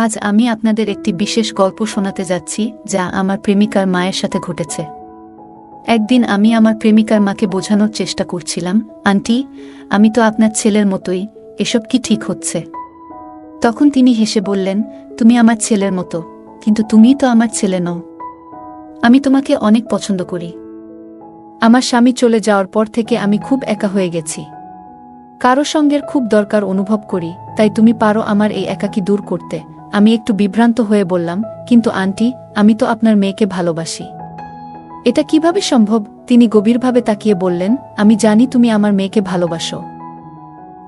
আজ আমি আপনাদের একটি বিশেষ গল্প শোনাতে যাচ্ছি যা আমার প্রেমিকার মায়ের সাথে ঘটেছে। একদিন আমি আমার প্রেমিকার মাকে বোঝানোর চেষ্টা করছিলাম, আন্টি, আমি তো আপনার ছেলের মতোই, এসব কি ঠিক হচ্ছে? তখন তিনি হেসে বললেন, তুমি আমার ছেলের মতো, কিন্তু তুমিই তো আমার ছেলে নও। আমি তোমাকে অনেক পছন্দ করি। আমার স্বামী চলে যাওয়ার পর থেকে আমি খুব একা হয়ে গেছি। কারো সঙ্গের খুব দরকার অনুভব করি, তাই তুমি পারো আমার এই একাকী দূর করতে। আমি একটু বিভ্রান্ত হয়ে বললাম, কিন্তু আন্টি, আমি তো আপনার মেয়েকে ভালোবাসি। এটা কিভাবে সম্ভব? তিনি গভীরভাবে তাকিয়ে বললেন, আমি জানি তুমি আমার মেয়েকে ভালোবাসো,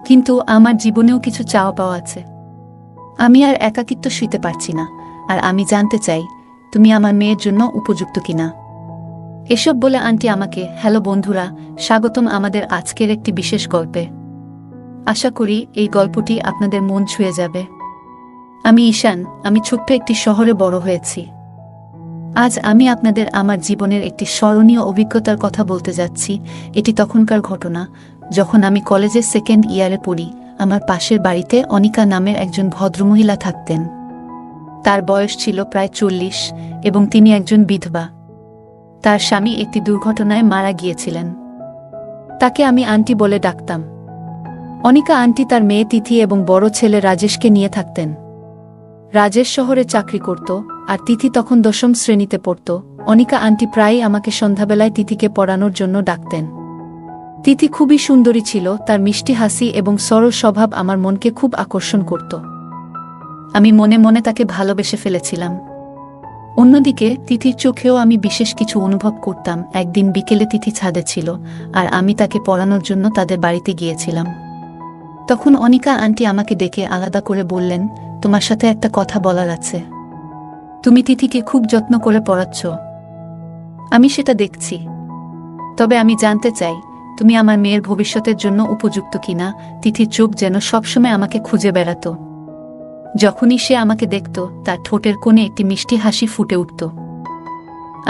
কিন্তু আমার জীবনেও কিছু চাওয়া পাওয়া আছে। আমি আর একাকিত্ব শুইতে পারছি না, আর আমি জানতে চাই তুমি আমার মেয়ের জন্য উপযুক্ত কিনা। এসব বলে আন্টি আমাকে, হ্যালো বন্ধুরা, স্বাগতম আমাদের আজকের একটি বিশেষ গল্পে। আশা করি এই গল্পটি আপনাদের মন ছুঁয়ে যাবে। আমি ঈশান, আমি ছোট্ট একটি শহরে বড় হয়েছি। আজ আমি আপনাদের আমার জীবনের একটি স্মরণীয় অভিজ্ঞতার কথা বলতে যাচ্ছি। এটি তখনকার ঘটনা, যখন আমি কলেজের সেকেন্ড ইয়ারে পড়ি। আমার পাশের বাড়িতে অনিকা নামের একজন ভদ্রমহিলা থাকতেন। তার বয়স ছিল প্রায় 40 এবং তিনি একজন বিধবা। তার স্বামী একটি দুর্ঘটনায় মারা গিয়েছিলেন। তাকে আমি আন্টি বলে ডাকতাম। অনিকা আন্টি তার মেয়ে তিথি এবং বড় ছেলে রাজেশকে নিয়ে থাকতেন। রাজেশ শহরে চাকরি করত, আর তিথি তখন 10ম শ্রেণীতে পড়ত। অনিকা আন্টি প্রায়ই আমাকে সন্ধ্যাবেলায় তিথিকে পড়ানোর জন্য ডাকতেন। তিথি খুবই সুন্দরী ছিল, তার মিষ্টি হাসি এবং সরল স্বভাব আমার মনকে খুব আকর্ষণ করত। আমি মনে মনে তাকে ভালোবেসে ফেলেছিলাম। অন্যদিকে তিথির চোখেও আমি বিশেষ কিছু অনুভব করতাম। একদিন বিকেলে তিথি ছাদে ছিল, আর আমি তাকে পড়ানোর জন্য তাদের বাড়িতে গিয়েছিলাম। তখন অনিকা আন্টি আমাকে ডেকে আলাদা করে বললেন, তোমার সাথে একটা কথা বলার আছে। তুমি তিথিকে খুব যত্ন করে পড়াচ্ছ। আমি সেটা দেখছি। তবে আমি জানতে চাই তুমি আমার মেয়ের ভবিষ্যতের জন্য উপযুক্ত কিনা। তিথির চোখ যেন সবসময় আমাকে খুঁজে বেড়াত। যখনই সে আমাকে দেখত, তার ঠোঁটের কোণে একটি মিষ্টি হাসি ফুটে উঠত।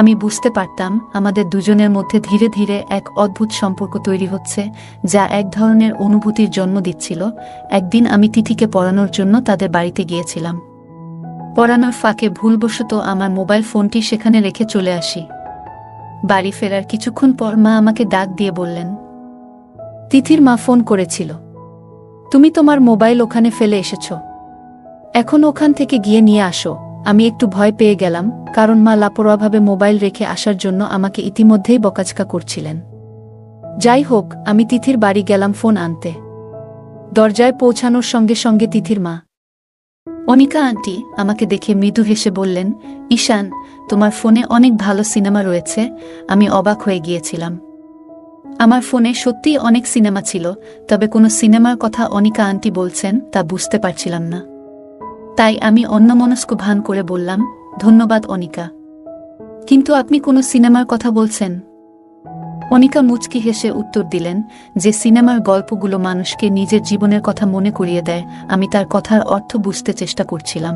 আমি বুঝতে পারতাম আমাদের দুজনের মধ্যে ধীরে ধীরে এক অদ্ভুত সম্পর্ক তৈরি হচ্ছে, যা এক ধরনের অনুভূতির জন্ম দিচ্ছিল। একদিন আমি তিথিকে পড়ানোর জন্য তাদের বাড়িতে গিয়েছিলাম। পড়ানোর ফাঁকে ভুলবশত আমার মোবাইল ফোনটি সেখানে রেখে চলে আসি। বাড়ি ফেরার কিছুক্ষণ পর মা আমাকে ডাক দিয়ে বললেন, তিথির মা ফোন করেছিল। তুমি তোমার মোবাইল ওখানে ফেলে এসেছ। এখন ওখান থেকে গিয়ে নিয়ে আসো। আমি একটু ভয় পেয়ে গেলাম, কারণ মা লাপরোয়াভাবে মোবাইল রেখে আসার জন্য আমাকে ইতিমধ্যেই বকাঝকা করছিলেন। যাই হোক, আমি তিথির বাড়ি গেলাম ফোন আনতে। দরজায় পৌঁছানোর সঙ্গে সঙ্গে তিথির মা অনিকা আন্টি আমাকে দেখে মৃদু হেসে বললেন, ঈশান, তোমার ফোনে অনেক ভালো সিনেমা রয়েছে। আমি অবাক হয়ে গিয়েছিলাম। আমার ফোনে সত্যিই অনেক সিনেমা ছিল, তবে কোনো সিনেমার কথা অনিকা আন্টি বলছেন তা বুঝতে পারছিলাম না। তাই আমি অন্যমনস্ক ভান করে বললাম, ধন্যবাদ অনিকা, কিন্তু আপনি কোনো সিনেমার কথা বলছেন? অনিকা মুচকি হেসে উত্তর দিলেন, যে সিনেমার গল্পগুলো মানুষকে নিজের জীবনের কথা মনে করিয়ে দেয়। আমি তার কথার অর্থ বুঝতে চেষ্টা করছিলাম।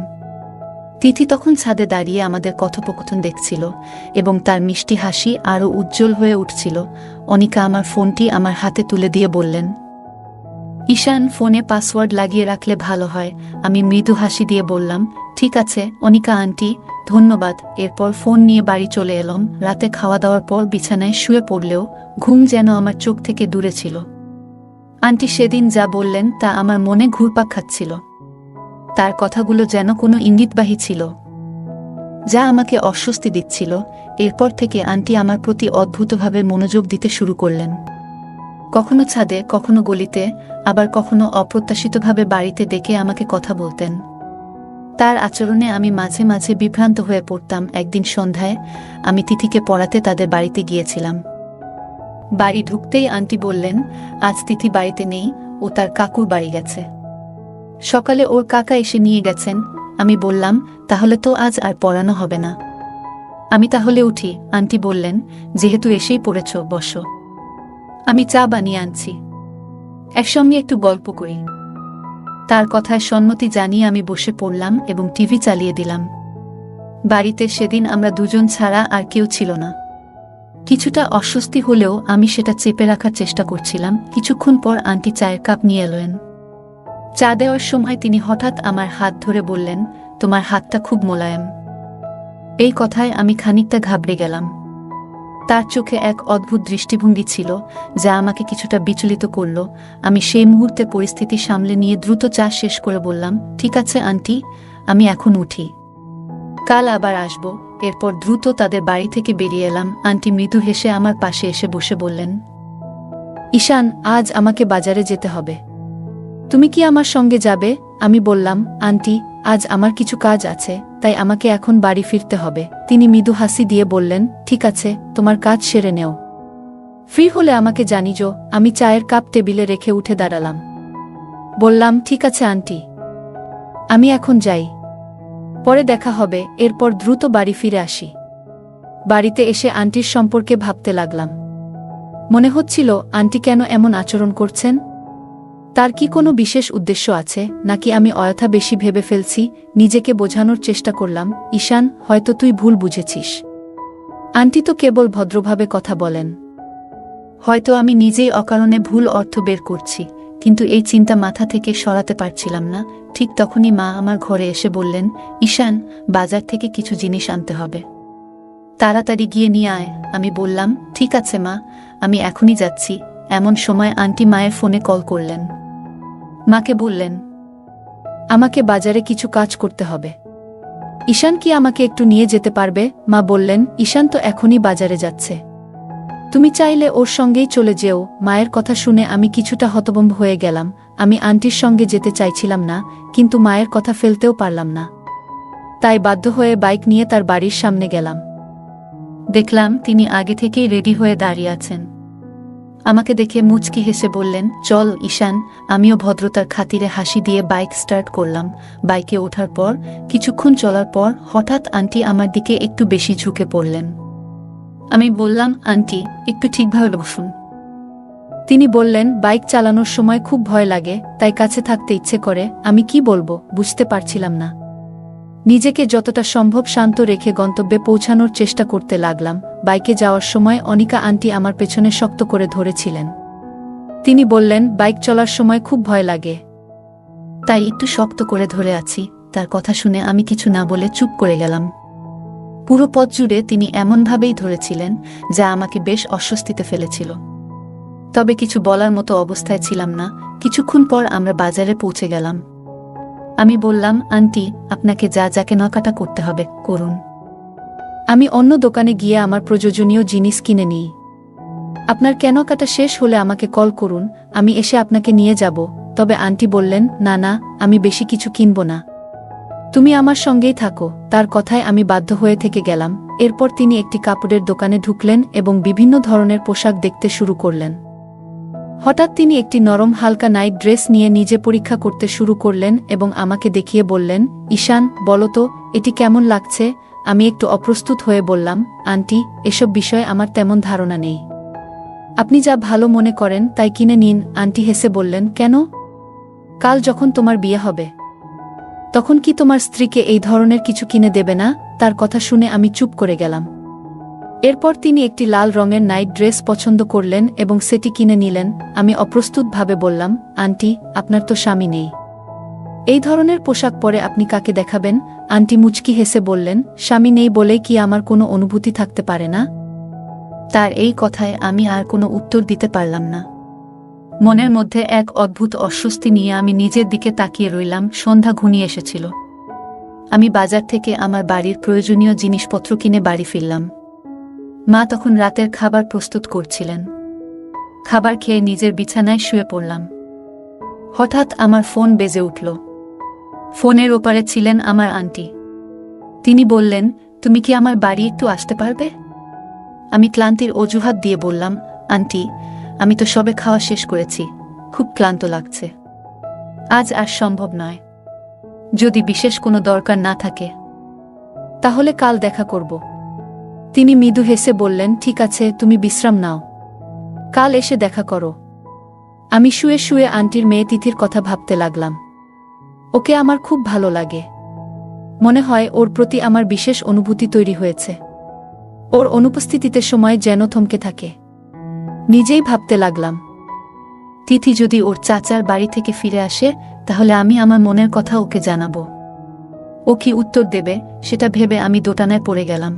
তিথি তখন ছাদে দাঁড়িয়ে আমাদের কথোপকথন দেখছিল, এবং তার মিষ্টি হাসি আরও উজ্জ্বল হয়ে উঠছিল। অনিকা আমার ফোনটি আমার হাতে তুলে দিয়ে বললেন, ঈশান, ফোনে পাসওয়ার্ড লাগিয়ে রাখলে ভালো হয়। আমি মৃদু হাসি দিয়ে বললাম, ঠিক আছে অনিকা আন্টি, ধন্যবাদ। এরপর ফোন নিয়ে বাড়ি চলে এলাম। রাতে খাওয়া দাওয়ার পর বিছানায় শুয়ে পড়লেও ঘুম যেন আমার চোখ থেকে দূরে ছিল। আন্টি সেদিন যা বললেন তা আমার মনে ঘুরপাক খাচ্ছিল। তার কথাগুলো যেন কোনো ইঙ্গিতবাহী ছিল, যা আমাকে অস্বস্তি দিচ্ছিল। এরপর থেকে আন্টি আমার প্রতি অদ্ভুতভাবে মনোযোগ দিতে শুরু করলেন। কখনো ছাদে, কখনো গলিতে, আবার কখনো অপ্রত্যাশিতভাবে বাড়িতে ডেকে আমাকে কথা বলতেন। তার আচরণে আমি মাঝে মাঝে বিভ্রান্ত হয়ে পড়তাম। একদিন সন্ধ্যায় আমি তিথিকে পড়াতে তাদের বাড়িতে গিয়েছিলাম। বাড়ি ঢুকতেই আন্টি বললেন, আজ তিথি বাড়িতে নেই, ও তার কাকুর বাড়ি গেছে। সকালে ওর কাকা এসে নিয়ে গেছেন। আমি বললাম, তাহলে তো আজ আর পড়ানো হবে না। আমি তাহলে উঠি? আন্টি বললেন, যেহেতু এসেই পড়েছ, বসো, আমি চা বানিয়ে আনছি, একসঙ্গে একটু গল্প করি। তার কথায় সম্মতি জানিয়ে আমি বসে পড়লাম এবং টিভি চালিয়ে দিলাম। বাড়িতে সেদিন আমরা দুজন ছাড়া আর কেউ ছিল না। কিছুটা অস্বস্তি হলেও আমি সেটা চেপে রাখার চেষ্টা করছিলাম। কিছুক্ষণ পর আন্টি চায়ের কাপ নিয়ে এলেন। চা দেওয়ার সময় তিনি হঠাৎ আমার হাত ধরে বললেন, তোমার হাতটা খুব মোলায়েম। এই কথায় আমি খানিকটা ঘাবড়ে গেলাম। তার চোখে এক অদ্ভুত দৃষ্টিভঙ্গি ছিল যা আমাকে কিছুটা বিচলিত করল। আমি সেই মুহূর্তে পরিস্থিতি সামলে নিয়ে দ্রুত চা শেষ করে বললাম, ঠিক আছে আন্টি, আমি এখন উঠি, কাল আবার আসব। এরপর দ্রুত তাদের বাড়ি থেকে বেরিয়ে এলাম। আন্টি মৃদু হেসে আমার পাশে এসে বসে বললেন, ঈশান, আজ আমাকে বাজারে যেতে হবে, তুমি কি আমার সঙ্গে যাবে? আমি বললাম, আন্টি, আজ আমার কিছু কাজ আছে, তাই আমাকে এখন বাড়ি ফিরতে হবে। তিনি মৃদু হাসি দিয়ে বললেন, ঠিক আছে, তোমার কাজ সেরে নেও, ফ্রি হলে আমাকে জানিও। আমি চায়ের কাপ টেবিলে রেখে উঠে দাঁড়ালাম। বললাম, ঠিক আছে আন্টি, আমি এখন যাই, পরে দেখা হবে। এরপর দ্রুত বাড়ি ফিরে আসি। বাড়িতে এসে আন্টির সম্পর্কে ভাবতে লাগলাম। মনে হচ্ছিল, আন্টি কেন এমন আচরণ করছেন? তার কি কোনো বিশেষ উদ্দেশ্য আছে, নাকি আমি অযথা বেশি ভেবে ফেলছি? নিজেকে বোঝানোর চেষ্টা করলাম, ঈশান, হয়তো তুই ভুল বুঝেছিস, আন্টি তো কেবল ভদ্রভাবে কথা বলেন। হয়তো আমি নিজেই অকারণে ভুল অর্থ বের করছি, কিন্তু এই চিন্তা মাথা থেকে সরাতে পারছিলাম না। ঠিক তখনই মা আমার ঘরে এসে বললেন, ঈশান, বাজার থেকে কিছু জিনিস আনতে হবে, তাড়াতাড়ি গিয়ে নিয়ে আয়। আমি বললাম, ঠিক আছে মা, আমি এখনই যাচ্ছি। এমন সময় আন্টি মায়ের ফোনে কল করলেন। মাকে বললেন, আমাকে বাজারে কিছু কাজ করতে হবে, ঈশান কি আমাকে একটু নিয়ে যেতে পারবে? মা বললেন, ঈশান তো এখনই বাজারে যাচ্ছে, তুমি চাইলে ওর সঙ্গেই চলে যেও। মায়ের কথা শুনে আমি কিছুটা হতভম্ব হয়ে গেলাম। আমি আন্টির সঙ্গে যেতে চাইছিলাম না, কিন্তু মায়ের কথা ফেলতেও পারলাম না, তাই বাধ্য হয়ে বাইক নিয়ে তার বাড়ির সামনে গেলাম। দেখলাম তিনি আগে থেকেই রেডি হয়ে দাঁড়িয়ে আছেন। আমাকে দেখে মুচকি হেসে বললেন, চল ঈশান। আমিও ভদ্রতার খাতিরে হাসি দিয়ে বাইক স্টার্ট করলাম। বাইকে ওঠার পর কিছুক্ষণ চলার পর হঠাৎ আন্টি আমার দিকে একটু বেশি ঝুঁকে পড়লেন। আমি বললাম, আন্টি, একটু ঠিকভাবে বসুন। তিনি বললেন, বাইক চালানোর সময় খুব ভয় লাগে, তাই কাছে থাকতে ইচ্ছে করে। আমি কি বলবো বুঝতে পারছিলাম না। নিজেকে যতটা সম্ভব শান্ত রেখে গন্তব্যে পৌঁছানোর চেষ্টা করতে লাগলাম। বাইকে যাওয়ার সময় অনিকা আন্টি আমার পেছনে শক্ত করে ধরেছিলেন। তিনি বললেন, বাইক চলার সময় খুব ভয় লাগে, তাই একটু শক্ত করে ধরে আছি। তার কথা শুনে আমি কিছু না বলে চুপ করে গেলাম। পুরো পথ জুড়ে তিনি এমনভাবেই ধরেছিলেন যা আমাকে বেশ অস্বস্তিতে ফেলেছিল, তবে কিছু বলার মতো অবস্থায় ছিলাম না। কিছুক্ষণ পর আমরা বাজারে পৌঁছে গেলাম। আমি বললাম, আন্টি, আপনাকে যা যা কেনাকাটা করতে হবে করুন, আমি অন্য দোকানে গিয়ে আমার প্রয়োজনীয় জিনিস কিনে নিই। আপনার কেনাকাটা শেষ হলে আমাকে কল করুন, আমি এসে আপনাকে নিয়ে যাব। তবে আন্টি বললেন, না না, আমি বেশি কিছু কিনব না, তুমি আমার সঙ্গেই থাকো। তার কথায় আমি বাধ্য হয়ে থেকে গেলাম। এরপর তিনি একটি কাপড়ের দোকানে ঢুকলেন এবং বিভিন্ন ধরনের পোশাক দেখতে শুরু করলেন। হঠাৎ তিনি একটি নরম হালকা নাইট ড্রেস নিয়ে নিজে পরীক্ষা করতে শুরু করলেন এবং আমাকে দেখিয়ে বললেন, ঈশান, বলো তো, এটি কেমন লাগছে? আমি একটু অপ্রস্তুত হয়ে বললাম, আন্টি, এসব বিষয়ে আমার তেমন ধারণা নেই, আপনি যা ভালো মনে করেন তাই কিনে নিন। আন্টি হেসে বললেন, কেন? কাল যখন তোমার বিয়ে হবে, তখন কি তোমার স্ত্রীকে এই ধরনের কিছু কিনে দেবে না? তার কথা শুনে আমি চুপ করে গেলাম। এরপর তিনি একটি লাল রঙের নাইট ড্রেস পছন্দ করলেন এবং সেটি কিনে নিলেন। আমি অপ্রস্তুতভাবে বললাম, আন্টি, আপনার তো স্বামী নেই, এই ধরনের পোশাক পরে আপনি কাকে দেখাবেন? আন্টি মুচকি হেসে বললেন, স্বামী নেই বলেই কি আমার কোনো অনুভূতি থাকতে পারে না? তার এই কথায় আমি আর কোনো উত্তর দিতে পারলাম না। মনের মধ্যে এক অদ্ভুত অস্বস্তি নিয়ে আমি নিজের দিকে তাকিয়ে রইলাম। সন্ধ্যা ঘনিয়ে এসেছিল। আমি বাজার থেকে আমার বাড়ির প্রয়োজনীয় জিনিসপত্র কিনে বাড়ি ফিরলাম। মা তখন রাতের খাবার প্রস্তুত করছিলেন। খাবার খেয়ে নিজের বিছানায় শুয়ে পড়লাম। হঠাৎ আমার ফোন বেজে উঠল। ফোনের ওপারে ছিলেন আমার আন্টি। তিনি বললেন, তুমি কি আমার বাড়ি একটু আসতে পারবে? আমি ক্লান্তির অজুহাত দিয়ে বললাম, আন্টি, আমি তো সবে খাওয়া শেষ করেছি, খুব ক্লান্ত লাগছে, আজ আর সম্ভব নয়। যদি বিশেষ কোনো দরকার না থাকে তাহলে কাল দেখা করব। তিনি মৃদু হেসে বললেন, ঠিক আছে, তুমি বিশ্রাম নাও, কাল এসে দেখা করো। আমি শুয়ে শুয়ে আন্টির মেয়ে তিথির কথা ভাবতে লাগলাম। ওকে আমার খুব ভালো লাগে, মনে হয় ওর প্রতি আমার বিশেষ অনুভূতি তৈরি হয়েছে। ওর অনুপস্থিতিতে সময় যেন থমকে থাকে। নিজেই ভাবতে লাগলাম, তিথি যদি ওর চাচার বাড়ি থেকে ফিরে আসে তাহলে আমি আমার মনের কথা ওকে জানাবো। ও কি উত্তর দেবে সেটা ভেবে আমি দোটানায় পড়ে গেলাম।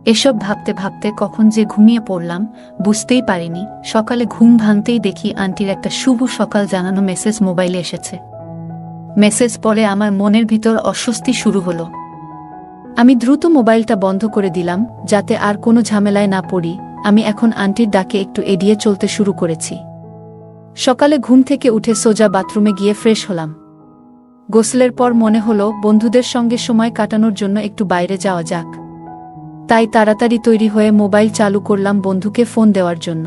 এসব ভাবতে ভাবতে কখন যে ঘুমিয়ে পড়লাম বুঝতেই পারিনি। সকালে ঘুম ভাঙতেই দেখি আন্টির একটা শুভ সকাল জানানো মেসেজ মোবাইলে এসেছে। মেসেজ পড়ে আমার মনের ভিতর অস্বস্তি শুরু হলো। আমি দ্রুত মোবাইলটা বন্ধ করে দিলাম যাতে আর কোনো ঝামেলায় না পড়ি। আমি এখন আন্টির ডাকে একটু এড়িয়ে চলতে শুরু করেছি। সকালে ঘুম থেকে উঠে সোজা বাথরুমে গিয়ে ফ্রেশ হলাম। গোসলের পর মনে হলো বন্ধুদের সঙ্গে সময় কাটানোর জন্য একটু বাইরে যাওয়া যাক। তাই তাড়াতাড়ি তৈরি হয়ে মোবাইল চালু করলাম বন্ধুকে ফোন দেওয়ার জন্য।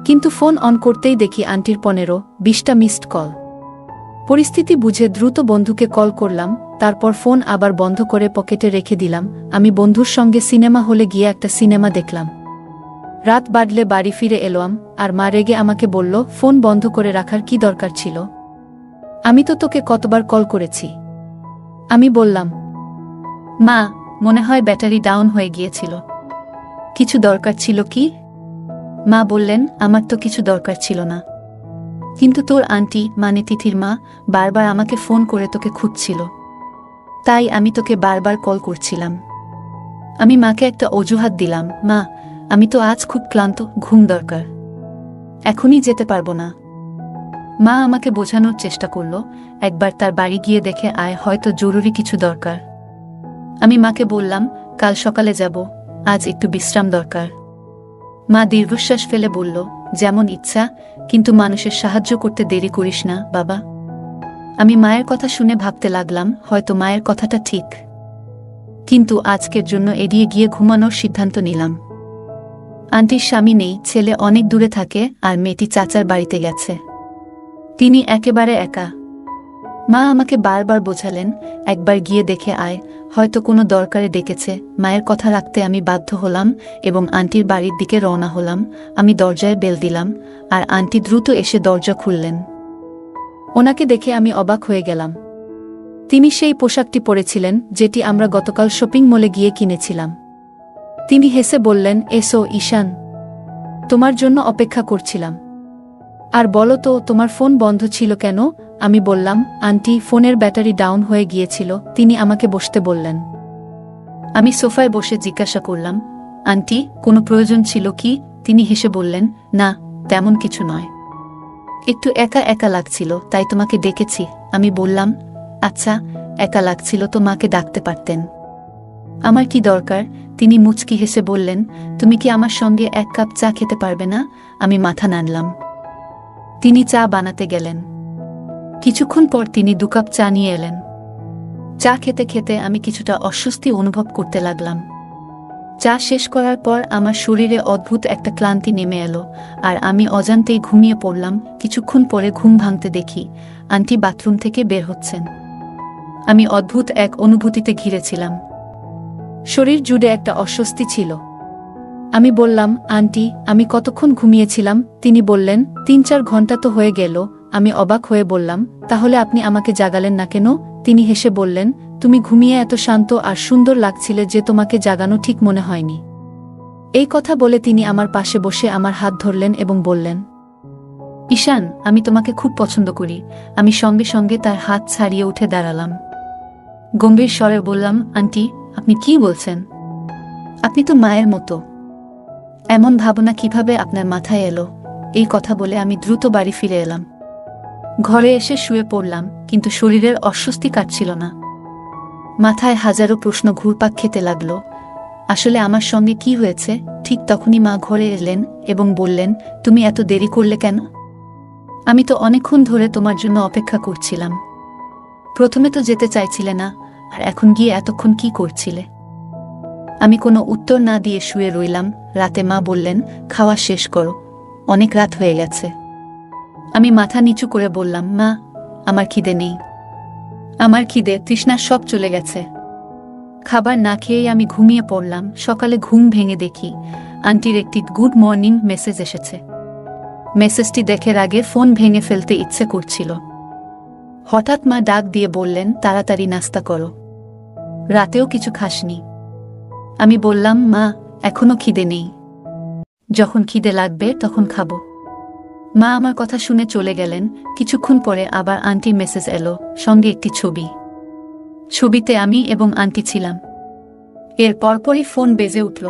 কিন্তু ফোন অন করতেই দেখি আন্টির 15-20টা মিসড কল। পরিস্থিতি বুঝে দ্রুত বন্ধুকে কল করলাম, তারপর ফোন আবার বন্ধ করে পকেটে রেখে দিলাম। আমি বন্ধুর সঙ্গে সিনেমা হলে গিয়ে একটা সিনেমা দেখলাম। রাত বাড়লে বাড়ি ফিরে এলাম আর মা রেগে আমাকে বলল, ফোন বন্ধ করে রাখার কি দরকার ছিল? আমি তো তোকে কতবার কল করেছি। আমি বললাম, মা মনে হয় ব্যাটারি ডাউন হয়ে গিয়েছিল। কিছু দরকার ছিল কি? মা বললেন, আমার তো কিছু দরকার ছিল না, কিন্তু তোর আন্টি মানে তিথির মা বারবার আমাকে ফোন করে তোকে খুঁজছিল, তাই আমি তোকে বারবার কল করছিলাম। আমি মাকে একটা অজুহাত দিলাম, মা আমি তো আজ খুব ক্লান্ত, ঘুম দরকার, এখনই যেতে পারবো না। মা আমাকে বোঝানোর চেষ্টা করল, একবার তার বাড়ি গিয়ে দেখে আয়, হয়তো জরুরি কিছু দরকার। আমি মাকে বললাম, কাল সকালে যাব, আজ একটু বিশ্রাম দরকার। মা দীর্ঘশ্বাস ফেলে বলল, যেমন ইচ্ছা, কিন্তু মানুষের সাহায্য করতে দেরি করিস না বাবা। আমি মায়ের কথা শুনে ভাবতে লাগলাম, হয়তো মায়ের কথাটা ঠিক, কিন্তু আজকের জন্য এড়িয়ে গিয়ে ঘুমানোর সিদ্ধান্ত নিলাম। আন্টির স্বামী নেই, ছেলে অনেক দূরে থাকে আর মেয়েটি চাচার বাড়িতে গেছে। তিনি একেবারে একা। মা আমাকে বারবার বোঝালেন, একবার গিয়ে দেখে আয়, হয়তো কোনো দরকারে ডেকেছে। মায়ের কথা রাখতে আমি বাধ্য হলাম এবং আন্টির বাড়ির দিকে রওনা হলাম। আমি দরজায় বেল দিলাম আর আন্টি দ্রুত এসে দরজা খুললেন। ওনাকে দেখে আমি অবাক হয়ে গেলাম। তিনি সেই পোশাকটি পরেছিলেন যেটি আমরা গতকাল শপিং মলে গিয়ে কিনেছিলাম। তিনি হেসে বললেন, এসো ঈশান, তোমার জন্য অপেক্ষা করছিলাম। আর বলো তো, তোমার ফোন বন্ধ ছিল কেন? আমি বললাম, আন্টি ফোনের ব্যাটারি ডাউন হয়ে গিয়েছিল। তিনি আমাকে বসতে বললেন। আমি সোফায় বসে জিজ্ঞাসা করলাম, আন্টি কোনো প্রয়োজন ছিল কি? তিনি হেসে বললেন, না তেমন কিছু নয়, একটু একা একা লাগছিল তাই তোমাকে ডেকেছি। আমি বললাম, আচ্ছা একা লাগছিল তো মাকে ডাকতে পারতেন। আমার কি দরকার? তিনি মুচকি হেসে বললেন, তুমি কি আমার সঙ্গে 1 কাপ চা খেতে পারবে না? আমি মাথা নাড়লাম। তিনি চা বানাতে গেলেন। কিছুক্ষণ পর তিনি 2 কাপ চা নিয়ে এলেন। চা খেতে খেতে আমি কিছুটা অস্বস্তি অনুভব করতে লাগলাম। চা শেষ করার পর আমার শরীরে অদ্ভুত একটা ক্লান্তি নেমে এলো আর আমি অজান্তেই ঘুমিয়ে পড়লাম। কিছুক্ষণ পরে ঘুম ভাঙতে দেখি আন্টি বাথরুম থেকে বের হচ্ছেন। আমি অদ্ভুত এক অনুভূতিতে ঘিরেছিলাম। শরীর জুড়ে একটা অস্বস্তি ছিল। আমি বললাম, আন্টি আমি কতক্ষণ ঘুমিয়েছিলাম? তিনি বললেন, 3-4 ঘন্টা তো হয়ে গেল। আমি অবাক হয়ে বললাম, তাহলে আপনি আমাকে জাগালেন না কেন? তিনি হেসে বললেন, তুমি ঘুমিয়ে এত শান্ত আর সুন্দর লাগছিলে যে তোমাকে জাগানো ঠিক মনে হয়নি। এই কথা বলে তিনি আমার পাশে বসে আমার হাত ধরলেন এবং বললেন, ঈশান আমি তোমাকে খুব পছন্দ করি। আমি সঙ্গে সঙ্গে তার হাত ছাড়িয়ে উঠে দাঁড়ালাম। গম্ভীর স্বরে বললাম, আন্টি আপনি কি বলছেন? আপনি তো মায়ের মতো, এমন ভাবনা কিভাবে আপনার মাথায় এলো? এই কথা বলে আমি দ্রুত বাড়ি ফিরে এলাম। ঘরে এসে শুয়ে পড়লাম, কিন্তু শরীরের অস্বস্তি কাটছিল না। মাথায় হাজারো প্রশ্ন ঘুরপাক খেতে লাগলো। আসলে আমার সঙ্গে কি হয়েছে? ঠিক তখনই মা ঘরে এলেন এবং বললেন, তুমি এত দেরি করলে কেন? আমি তো অনেকক্ষণ ধরে তোমার জন্য অপেক্ষা করছিলাম। প্রথমে তো যেতে চাইছিলে না, আর এখন গিয়ে এতক্ষণ কি করছিলে? আমি কোনো উত্তর না দিয়ে শুয়ে রইলাম। রাতে মা বললেন, খাওয়া শেষ করো, অনেক রাত হয়ে গেছে। আমি মাথা নিচু করে বললাম, মা আমার খিদে নেই। আমার খিদে তৃষ্ণা সব চলে গেছে। খাবার না খেয়েই আমি ঘুমিয়ে পড়লাম। সকালে ঘুম ভেঙে দেখি আন্টির একটি গুড মর্নিং মেসেজ এসেছে। মেসেজটি দেখার আগে ফোন ভেঙে ফেলতে ইচ্ছে করছিল। হঠাৎ মা ডাক দিয়ে বললেন, তাড়াতাড়ি নাস্তা করো, রাতেও কিছু খাসনি। আমি বললাম, মা এখনো খিদে নেই, যখন খিদে লাগবে তখন খাবো। মা আমার কথা শুনে চলে গেলেন। কিছুক্ষণ পরে আবার আন্টির মেসেজ এলো, সঙ্গে একটি ছবি। ছবিতে আমি এবং আন্টি ছিলাম। এর পরপরই ফোন বেজে উঠল।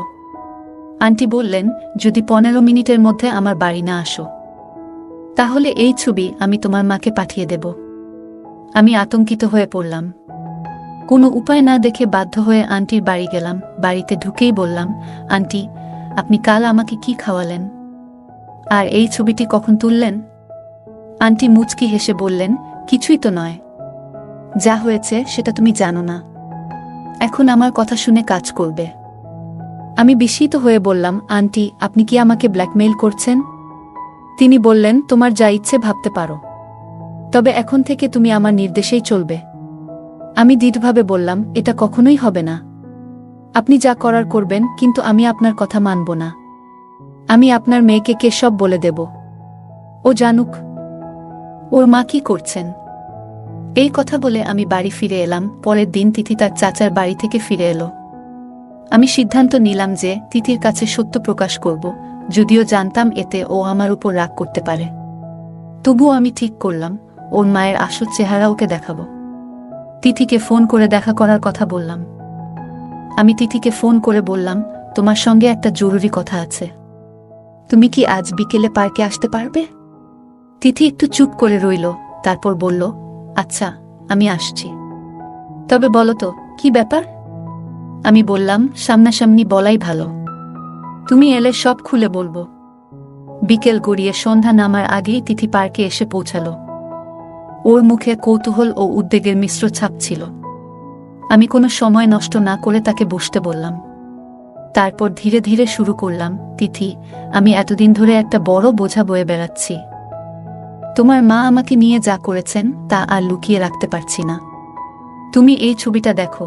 আন্টি বললেন, যদি 15 মিনিটের মধ্যে আমার বাড়ি না আসো, তাহলে এই ছবি আমি তোমার মাকে পাঠিয়ে দেব। আমি আতঙ্কিত হয়ে পড়লাম। কোনো উপায় না দেখে বাধ্য হয়ে আন্টির বাড়ি গেলাম। বাড়িতে ঢুকেই বললাম, আন্টি, আপনি কাল আমাকে কি খাওয়ালেন? আর এই ছবিটি কখন তুললেন? আন্টি মুচকি হেসে বললেন, কিছুই তো নয়। যা হয়েছে সেটা তুমি জানো না। এখন আমার কথা শুনে কাজ করবে। আমি বিস্মিত হয়ে বললাম, আন্টি, আপনি কি আমাকে ব্ল্যাকমেইল করছেন? তিনি বললেন, তোমার যা ইচ্ছে ভাবতে পারো, তবে এখন থেকে তুমি আমার নির্দেশেই চলবে। আমি দৃঢ়ভাবে বললাম, এটা কখনোই হবে না। আপনি যা করার করবেন, কিন্তু আমি আপনার কথা মানব না। আমি আপনার মেয়েকে কেশব বলে দেব। ও জানুক ওর মা কি করছেন। এই কথা বলে আমি বাড়ি ফিরে এলাম। পরের দিন তিথি তার চাচার বাড়ি থেকে ফিরে এলো। আমি সিদ্ধান্ত নিলাম যে তিথির কাছে সত্য প্রকাশ করব, যদিও জানতাম এতে ও আমার উপর রাগ করতে পারে। তবুও আমি ঠিক করলাম, ওর মায়ের আসল চেহারা ওকে দেখাবো। তিথিকে ফোন করে দেখা করার কথা বললাম। আমি তিথিকে ফোন করে বললাম, তোমার সঙ্গে একটা জরুরি কথা আছে। তুমি কি আজ বিকেলে পার্কে আসতে পারবে? তিথি একটু চুপ করে রইল, তারপর বলল, আচ্ছা, আমি আসছি। তবে বলো তো, কি ব্যাপার? আমি বললাম, সামনাসামনি বলাই ভালো। তুমি এলে সব খুলে বলবো। বিকেল গড়িয়ে সন্ধ্যা নামার আগেই তিথি পার্কে এসে পৌঁছালো। ওর মুখে কৌতূহল ও উদ্বেগের মিশ্র ছাপ ছিল। আমি কোনো সময় নষ্ট না করে তাকে বসতে বললাম। তারপর ধীরে ধীরে শুরু করলাম, তিথি, আমি এতদিন ধরে একটা বড় বোঝা বয়ে বেড়াচ্ছি। তোমার মা আমাকে নিয়ে যা করেছেন তা আর লুকিয়ে রাখতে পারছি না। তুমি এই ছবিটা দেখো।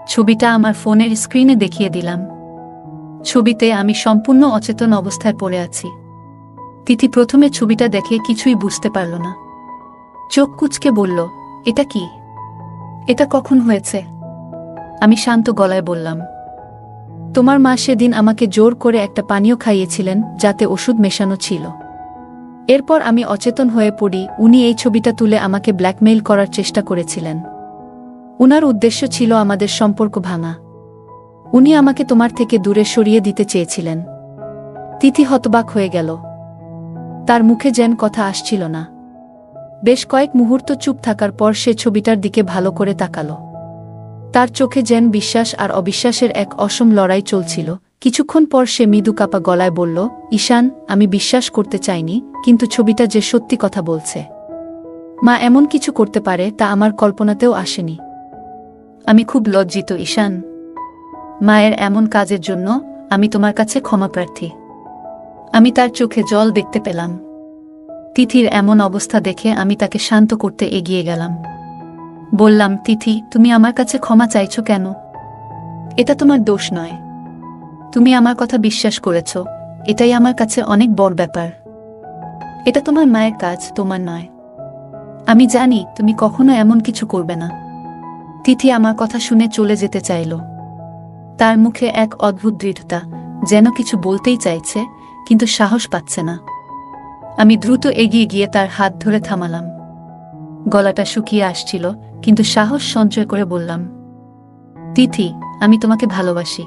ছবিটা আমার ফোনের স্ক্রিনে দেখিয়ে দিলাম। ছবিতে আমি সম্পূর্ণ অচেতন অবস্থায় পড়ে আছি। তিথি প্রথমে ছবিটা দেখে কিছুই বুঝতে পারল না। চোখ কুঁচকে বলল, এটা কি? এটা কখন হয়েছে? আমি শান্ত গলায় বললাম, তোমার মা সেদিন আমাকে জোর করে একটা পানীয় খাইয়েছিলেন যাতে ওষুধ মেশানো ছিল। এরপর আমি অচেতন হয়ে পড়ি। উনি এই ছবিটা তুলে আমাকে ব্ল্যাকমেইল করার চেষ্টা করেছিলেন। উনার উদ্দেশ্য ছিল আমাদের সম্পর্ক ভাঙা। উনি আমাকে তোমার থেকে দূরে সরিয়ে দিতে চেয়েছিলেন। তিথি হতবাক হয়ে গেল। তার মুখে যেন কথা আসছিল না। বেশ কয়েক মুহূর্ত চুপ থাকার পর সে ছবিটার দিকে ভালো করে তাকালো। তার চোখে যেন বিশ্বাস আর অবিশ্বাসের এক অসম লড়াই চলছিল। কিছুক্ষণ পর সে মৃদু কাপা গলায় বলল, ঈশান, আমি বিশ্বাস করতে চাইনি, কিন্তু ছবিটা যে সত্যি কথা বলছে। মা এমন কিছু করতে পারে তা আমার কল্পনাতেও আসেনি। আমি খুব লজ্জিত ঈশান। মায়ের এমন কাজের জন্য আমি তোমার কাছে ক্ষমা প্রার্থী। আমি তার চোখে জল দেখতে পেলাম। তিথির এমন অবস্থা দেখে আমি তাকে শান্ত করতে এগিয়ে গেলাম। বললাম, তিথি, তুমি আমার কাছে ক্ষমা চাইছো কেন? এটা তোমার দোষ নয়। তুমি আমার কথা বিশ্বাস করেছ, এটাই আমার কাছে অনেক বড় ব্যাপার। এটা তোমার মায়ের কাজ, তোমার নয়। আমি জানি তুমি কখনো এমন কিছু করবে না। তিথি আমার কথা শুনে চলে যেতে চাইল। তার মুখে এক অদ্ভুত দৃঢ়তা, যেন কিছু বলতেই চাইছে, কিন্তু সাহস পাচ্ছে না। আমি দ্রুত এগিয়ে গিয়ে তার হাত ধরে থামালাম। গলাটা শুকিয়ে আসছিল, কিন্তু সাহস সঞ্চয় করে বললাম, তিথি, আমি তোমাকে ভালোবাসি।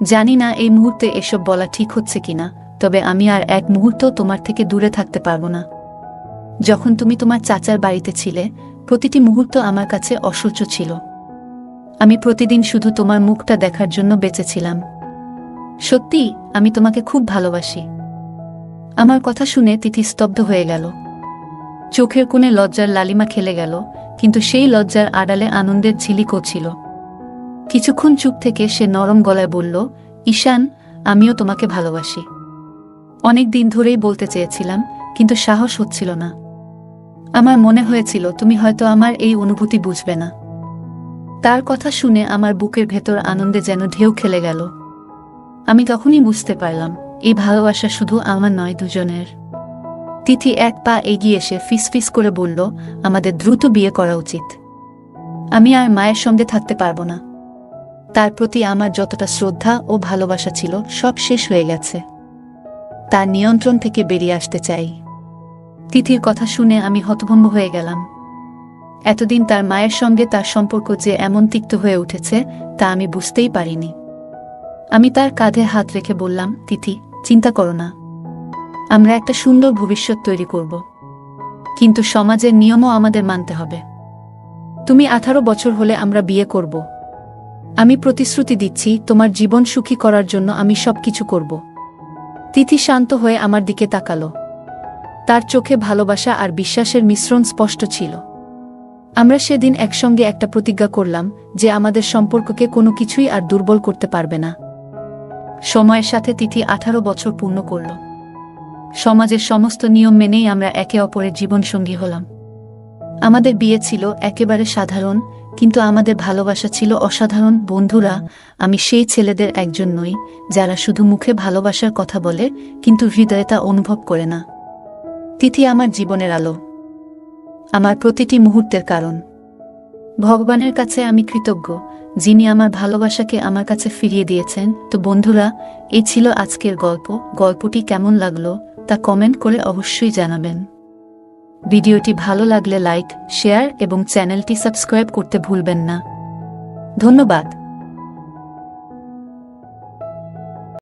জানি না এই মুহূর্তে এসব বলা ঠিক হচ্ছে কিনা, তবে আমি আর এক মুহূর্ত তোমার থেকে দূরে থাকতে পারবো না। যখন তুমি তোমার চাচার বাড়িতে ছিলে, প্রতিটি মুহূর্ত আমার কাছে অসহ্য ছিল। আমি প্রতিদিন শুধু তোমার মুখটা দেখার জন্য বেঁচেছিলাম। সত্যি, আমি তোমাকে খুব ভালোবাসি। আমার কথা শুনে তিথি স্তব্ধ হয়ে গেল। চোখের কোণে লজ্জার লালিমা খেলে গেল, কিন্তু সেই লজ্জার আড়ালে আনন্দের ঝিলিকও ছিল। কিছুক্ষণ চুপ থেকে সে নরম গলায় বলল, ঈশান, আমিও তোমাকে ভালোবাসি। অনেক দিন ধরেই বলতে চেয়েছিলাম, কিন্তু সাহস হচ্ছিল না। আমার মনে হয়েছিল তুমি হয়তো আমার এই অনুভূতি বুঝবে না। তার কথা শুনে আমার বুকের ভেতর আনন্দে যেন ঢেউ খেলে গেল। আমি তখনই বুঝতে পারলাম, এই ভালোবাসা শুধু আমার নয়, দুজনের। তিথি এক পা এগিয়ে এসে ফিসফিস করে বলল, আমাদের দ্রুত বিয়ে করা উচিত। আমি আর মায়ের সঙ্গে থাকতে পারবো না। তার প্রতি আমার যতটা শ্রদ্ধা ও ভালোবাসা ছিল সব শেষ হয়ে গেছে। তার নিয়ন্ত্রণ থেকে বেরিয়ে আসতে চাই। তিথির কথা শুনে আমি হতভম্ব হয়ে গেলাম। এতদিন তার মায়ের সঙ্গে তার সম্পর্ক যে এমন তিক্ত হয়ে উঠেছে তা আমি বুঝতেই পারিনি। আমি তার কাঁধে হাত রেখে বললাম, তিথি, চিন্তা করো না, আমরা একটা সুন্দর ভবিষ্যৎ তৈরি করব, কিন্তু সমাজের নিয়মও আমাদের মানতে হবে। তুমি 18 বছর হলে আমরা বিয়ে করব। আমি প্রতিশ্রুতি দিচ্ছি, তোমার জীবন সুখী করার জন্য আমি সবকিছু করব। তিথি শান্ত হয়ে আমার দিকে তাকালো। তার চোখে ভালোবাসা আর বিশ্বাসের মিশ্রণ স্পষ্ট ছিল। আমরা সেদিন একসঙ্গে একটা প্রতিজ্ঞা করলাম যে আমাদের সম্পর্ককে কোনো কিছুই আর দুর্বল করতে পারবে না। সময়ের সাথে তিথি 18 বছর পূর্ণ করল। সমাজের সমস্ত নিয়ম মেনেই আমরা একে অপরের জীবনসঙ্গী হলাম। আমাদের বিয়ে ছিল একেবারে সাধারণ, কিন্তু আমাদের ভালোবাসা ছিল অসাধারণ। বন্ধুরা, আমি সেই ছেলেদের একজন নই যারা শুধু মুখে ভালোবাসার কথা বলে কিন্তু হৃদয়ে তা অনুভব করে না। তিথি আমার জীবনের আলো, আমার প্রতিটি মুহূর্তের কারণ। ভগবানের কাছে আমি কৃতজ্ঞ, যিনি আমার ভালোবাসাকে আমার কাছে ফিরিয়ে দিয়েছেন। তো বন্ধুরা, এই ছিল আজকের গল্প। গল্পটি কেমন লাগলো তা কমেন্ট করে অবশ্যই জানাবেন। ভিডিওটি ভালো লাগলে লাইক, শেয়ার এবং চ্যানেলটি সাবস্ক্রাইব করতে ভুলবেন না। ধন্যবাদ।